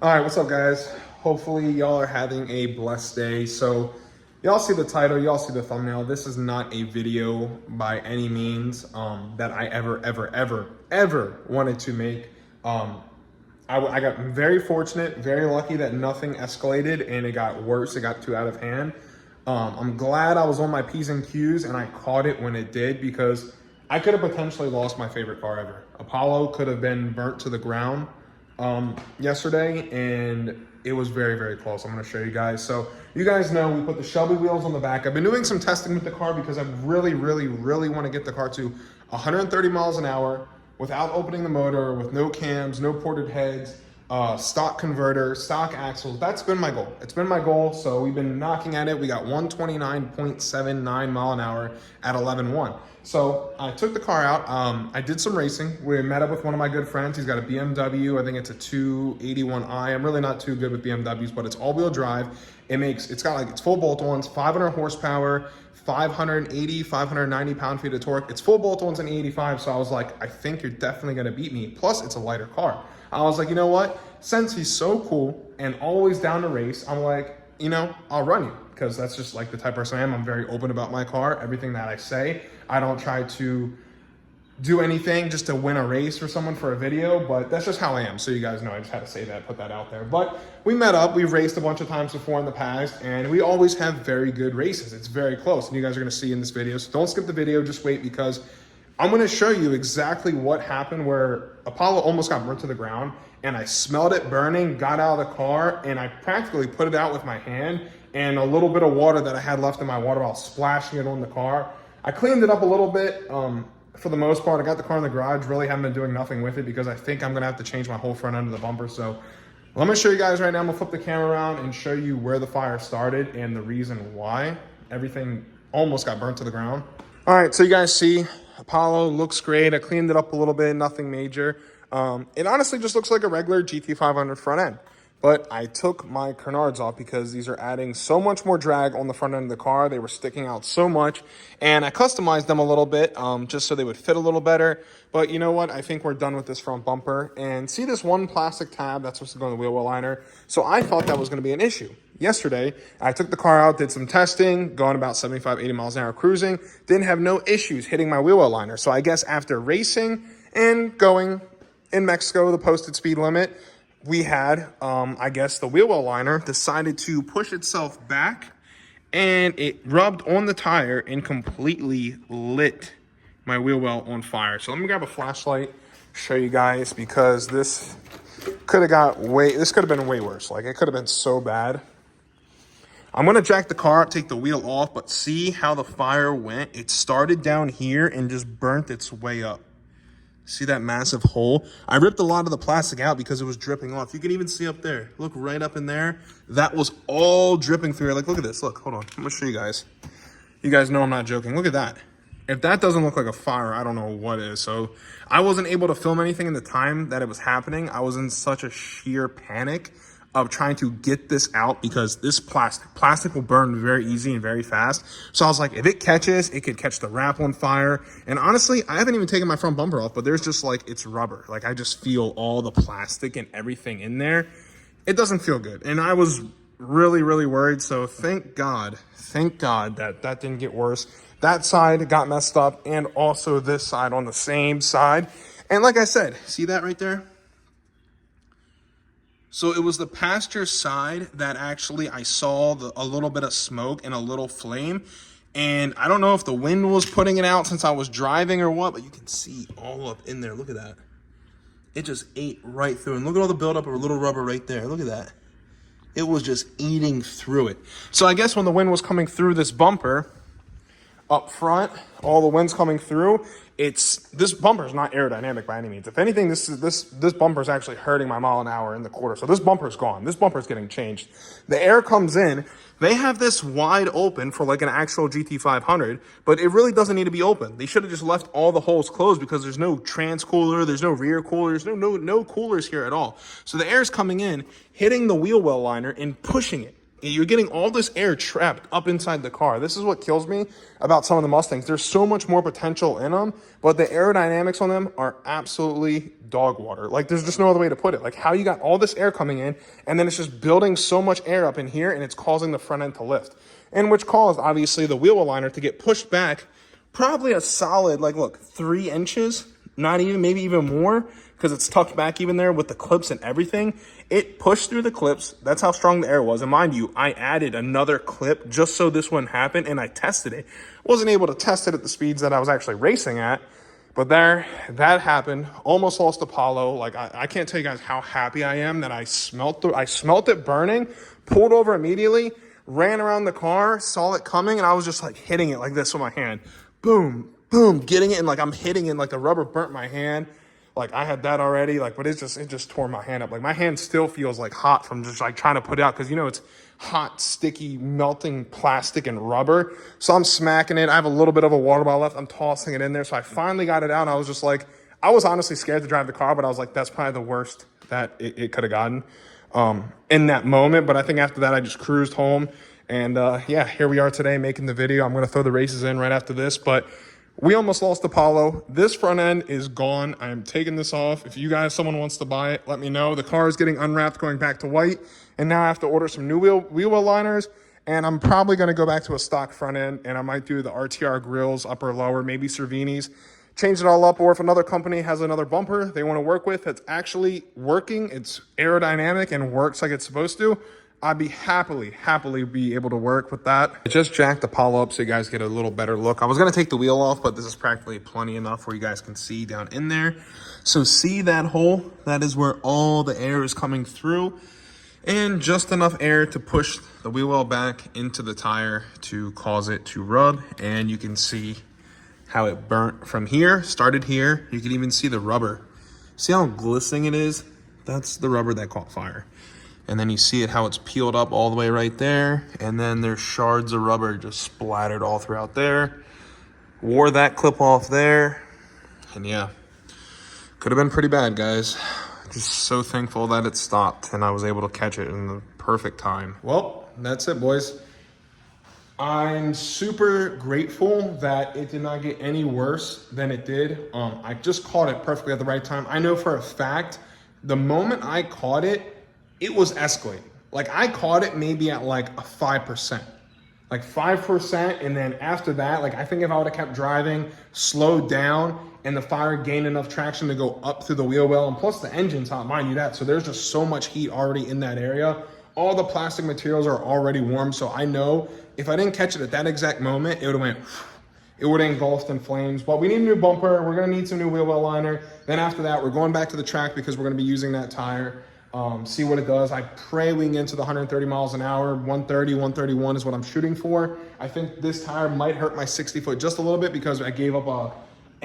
All right, what's up, guys? Hopefully, y'all are having a blessed day. So, y'all see the title, y'all see the thumbnail. This is not a video by any means that I ever wanted to make. I got very fortunate, very lucky that nothing escalated and it got worse. It got too out of hand. I'm glad I was on my P's and Q's and I caught it when it did, because I could have potentially lost my favorite car ever. Apollo could have been burnt to the ground yesterday, and it was very close. I'm going to show you guys. So you guys know we put the Shelby wheels on the back. I've been doing some testing with the car because I really want to get the car to 130 miles an hour without opening the motor, with no cams, no ported heads, stock converter, stock axles. That's been my goal. It's been my goal. So we've been knocking at it. We got 129.79 mile an hour at 11.1. So I took the car out. I did some racing. We met up with one of my good friends. He's got a BMW. I think it's a 281i. I'm really not too good with BMWs, but it's all-wheel drive. It's full bolt-ons, 500 horsepower, 590 pound-feet of torque. It's full bolt-ons and 85. So I was like, I think you're definitely gonna beat me. Plus, it's a lighter car. I was like, you know what? Since he's so cool and always down to race, I'm like, I'll run you, because that's just like the type of person I am. I'm very open about my car, everything that I say. I don't try to do anything just to win a race for someone for a video, but that's just how I am. So you guys know, I just had to say that, put that out there. But we met up, we've raced a bunch of times before in the past, and we always have very good races. It's very close, and you guys are gonna see in this video. So don't skip the video, just wait, because I'm gonna show you exactly what happened where Apollo almost got burnt to the ground, and I smelled it burning, got out of the car, and I practically put it out with my hand, and a little bit of water that I had left in my water bottle, splashing it on the car. I cleaned it up a little bit. For the most part, I got the car in the garage, really haven't been doing nothing with it because I think I'm gonna have to change my whole front end of the bumper. So let me show you guys right now. I'm gonna flip the camera around and show you where the fire started and the reason why everything almost got burnt to the ground. All right, so you guys see, Apollo looks great. I cleaned it up a little bit, nothing major. It honestly just looks like a regular GT500 front end. But I took my canards off because these are adding so much more drag on the front end of the car. They were sticking out so much, and I customized them a little bit just so they would fit a little better. But you know what? I think we're done with this front bumper. And see this one plastic tab that's supposed to go in the wheel well liner? So I thought that was going to be an issue. Yesterday, I took the car out, did some testing, going about 75, 80 miles an hour cruising, didn't have no issues hitting my wheel well liner. So I guess after racing and going in Mexico, the posted speed limit, we had, I guess the wheel well liner decided to push itself back, and it rubbed on the tire and completely lit my wheel well on fire. So let me grab a flashlight, show you guys, because this could have been way worse. Like, it could have been so bad. I'm gonna jack the car up, take the wheel off, but see how the fire went? It started down here and just burnt its way up. See that massive hole? I ripped a lot of the plastic out because it was dripping off. You can even see up there. Look right up in there. That was all dripping through. Like, look at this. Look, hold on. I'm gonna show you guys. You guys know I'm not joking. Look at that. If that doesn't look like a fire, I don't know what is. So I wasn't able to film anything in the time that it was happening. I was in such a sheer panic of trying to get this out because this plastic will burn very easy and very fast. So I was like, if it catches, it could catch the wrap on fire. And honestly, I haven't even taken my front bumper off, but there's just like, it's rubber. Like, I just feel all the plastic and everything in there. It doesn't feel good. And I was really worried. So thank God that didn't get worse. That side got messed up, and also this side on the same side. And like I said, see that right there? So it was the passenger side that actually I saw a little bit of smoke and a little flame. And I don't know if the wind was putting it out since I was driving or what, but you can see all up in there. Look at that. It just ate right through. And look at all the buildup of a little rubber right there. Look at that. It was just eating through it. So I guess when the wind was coming through this bumper up front, all the wind's coming through, this bumper is not aerodynamic by any means. If anything, this bumper is actually hurting my mile an hour in the quarter. So this bumper is gone. This bumper is getting changed. The air comes in. They have this wide open for like an actual GT500, but it really doesn't need to be open. They should have just left all the holes closed because there's no trans cooler, there's no rear cooler, there's no coolers here at all. So the air is coming in, hitting the wheel well liner and pushing it you're getting all this air trapped up inside the car. This is what kills me about some of the Mustangs. There's so much more potential in them, but the aerodynamics on them are absolutely dog water. Like, there's just no other way to put it. Like, how you got all this air coming in, and then it's just building so much air up in here, and it's causing the front end to lift. And which caused, obviously, the wheel well liner to get pushed back probably a solid, like, look, 3 inches, not even, maybe even more, because it's tucked back even there with the clips and everything. It pushed through the clips. That's how strong the air was. And mind you, I added another clip just so this wouldn't happen, and I tested it. Wasn't able to test it at the speeds that I was actually racing at, but there, that happened. Almost lost Apollo. Like, I can't tell you guys how happy I am that I smelt it burning, pulled over immediately, ran around the car, saw it coming, and I was just like hitting it like this with my hand. Boom, boom, getting it, and like I'm hitting it, and like the rubber burnt my hand. Like, I had that already, like, but it just tore my hand up. Like, my hand still feels like hot from just like trying to put it out, because you know it's hot, sticky, melting plastic and rubber. So I'm smacking it. I have a little bit of a water bottle left. I'm tossing it in there. So I finally got it out, and I was just like, I was honestly scared to drive the car, but I was like, that's probably the worst that it could have gotten in that moment. But I think after that, I just cruised home. And yeah, here we are today making the video. I'm going to throw the races in right after this, but we almost lost Apollo. This front end is gone. I am taking this off. If you guys, someone wants to buy it, let me know. The car is getting unwrapped, going back to white. And now I have to order some new wheel well liners. And I'm probably going to go back to a stock front end. And I might do the RTR grills, upper, lower, maybe Cervini's. Change it all up. Or if another company has another bumper they want to work with that's actually working, it's aerodynamic and works like it's supposed to, I'd be happily be able to work with that. I just jacked Apollo up so you guys get a little better look. I was gonna take the wheel off, but this is practically plenty enough where you guys can see down in there. So see that hole? That is where all the air is coming through, and just enough air to push the wheel well back into the tire to cause it to rub. And you can see how it burnt from here, started here. You can even see the rubber. See how glistening it is? That's the rubber that caught fire. And then you see it, how it's peeled up all the way right there. And then there's shards of rubber just splattered all throughout there. Wore that clip off there. And yeah, could have been pretty bad, guys. Just so thankful that it stopped and I was able to catch it in the perfect time. Well, that's it, boys. I'm super grateful that it did not get any worse than it did. I just caught it perfectly at the right time. I know for a fact, the moment I caught it, it was escalating. Like, I caught it maybe at like a 5%. Like 5%, and then after that, like, I think if I would have kept driving, slowed down, and the fire gained enough traction to go up through the wheel well, and plus the engine's hot, mind you that, so there's just so much heat already in that area. All the plastic materials are already warm, so I know if I didn't catch it at that exact moment, it would have went, it would have engulfed in flames. But we need a new bumper, we're gonna need some new wheel well liner. Then after that, we're going back to the track because we're gonna be using that tire. See what it does. I pray we can get to the 130 miles an hour. 130, 131 is what I'm shooting for. I think this tire might hurt my 60 foot just a little bit because I gave up a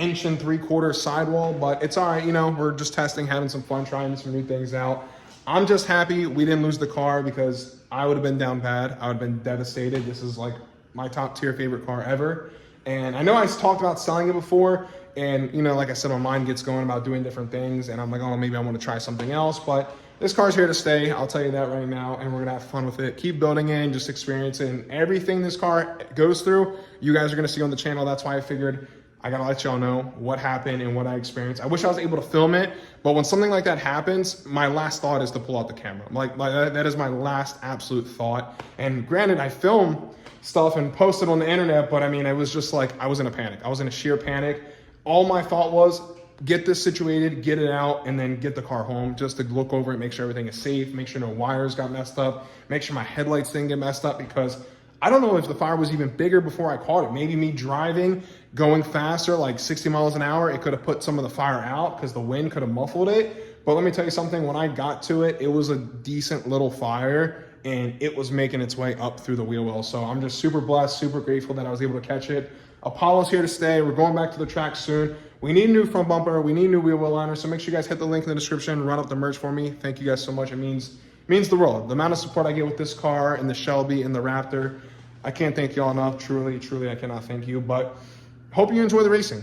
1.75 inch sidewall, but it's all right. You know, we're just testing, having some fun, trying some new things out. I'm just happy we didn't lose the car because I would have been down bad. I would have been devastated. This is like my top tier favorite car ever. And I know I talked about selling it before, and you know, like I said, my mind gets going about doing different things, and I'm like, oh, maybe I want to try something else, but this car's here to stay. I'll tell you that right now, and we're gonna have fun with it. Keep building it and just experience it. And everything this car goes through, you guys are gonna see on the channel. That's why I figured I gotta let y'all know what happened and what I experienced. I wish I was able to film it, but when something like that happens, my last thought is to pull out the camera. Like that is my last absolute thought. And granted, I film stuff and post it on the internet, but I mean, it was just like, I was in a panic. I was in a sheer panic. All my thought was, get this situated, get it out, and then get the car home just to look over it, make sure everything is safe, make sure no wires got messed up, make sure my headlights didn't get messed up, because I don't know if the fire was even bigger before I caught it. Maybe me driving, going faster, like 60 miles an hour, it could have put some of the fire out because the wind could have muffled it. But let me tell you something, when I got to it, it was a decent little fire, and it was making its way up through the wheel well. So I'm just super blessed, super grateful that I was able to catch it. Apollo's here to stay. We're going back to the track soon. We need a new front bumper. We need a new wheel well liner. So make sure you guys hit the link in the description, run up the merch for me. Thank you guys so much. It means the world. The amount of support I get with this car and the Shelby and the Raptor, I can't thank y'all enough. Truly, I cannot thank you. But hope you enjoy the racing.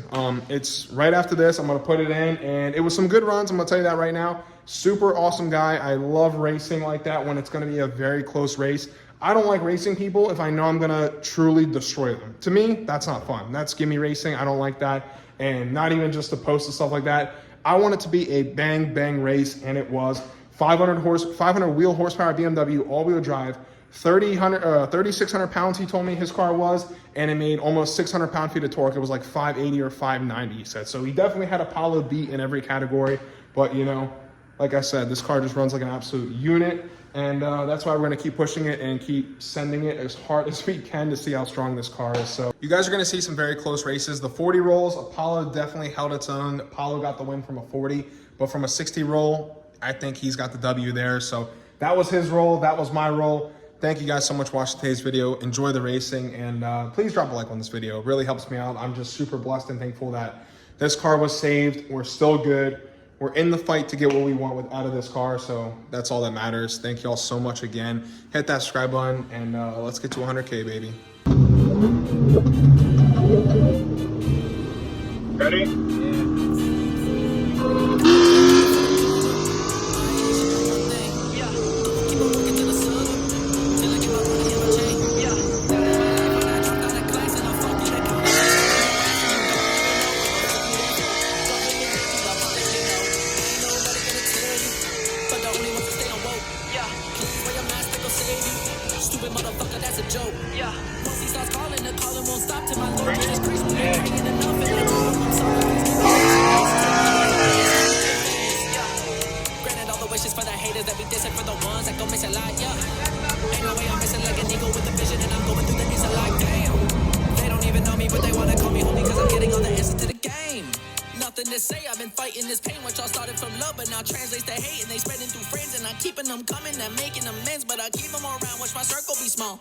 It's right after this. I'm going to put it in, and it was some good runs. I'm going to tell you that right now. Super awesome guy. I love racing like that when it's going to be a very close race. I don't like racing people if I know I'm gonna truly destroy them. To me, that's not fun. That's gimme racing. I don't like that. And not even just to post and stuff like that. I want it to be a bang bang race, and it was 500 wheel horsepower BMW all-wheel drive, 3,600 pounds. He told me his car was, and it made almost 600 pound-feet of torque. It was like 580 or 590. He said so. He definitely had Apollo beat in every category, but you know, like I said, this car just runs like an absolute unit. And that's why we're gonna keep pushing it and keep sending it as hard as we can to see how strong this car is. So you guys are gonna see some very close races. The 40 rolls, Apollo definitely held its own. Apollo got the win from a 40, but from a 60 roll, I think he's got the W there. So that was his roll, that was my roll. Thank you guys so much for watching today's video. Enjoy the racing, and please drop a like on this video. It really helps me out. I'm just super blessed and thankful that this car was saved. We're still good. We're in the fight to get what we want out of this car, so that's all that matters. Thank you all so much again. Hit that subscribe button, and let's get to 100K, baby. Ready? Motherfucker, that's a joke. Yeah. Once he starts calling, the calling won't stop till my Lord Jesus Christ. We ain't praying enough, and I'm sorry. Granted, all the wishes for the haters that be dissing for the ones that go miss a lot. Yeah. Ain't no way I'm missing like an eagle with a vision, and I'm going through the music like damn. They don't even know me, but they wanna call me homie, cause I'm getting all the answers to the game. Nothing to say, I've been fighting this pain, which all started from love, but now translates to hate, and they spreading through friends, and I'm keeping them coming and making amends, but I keep them around, watch my circle be small.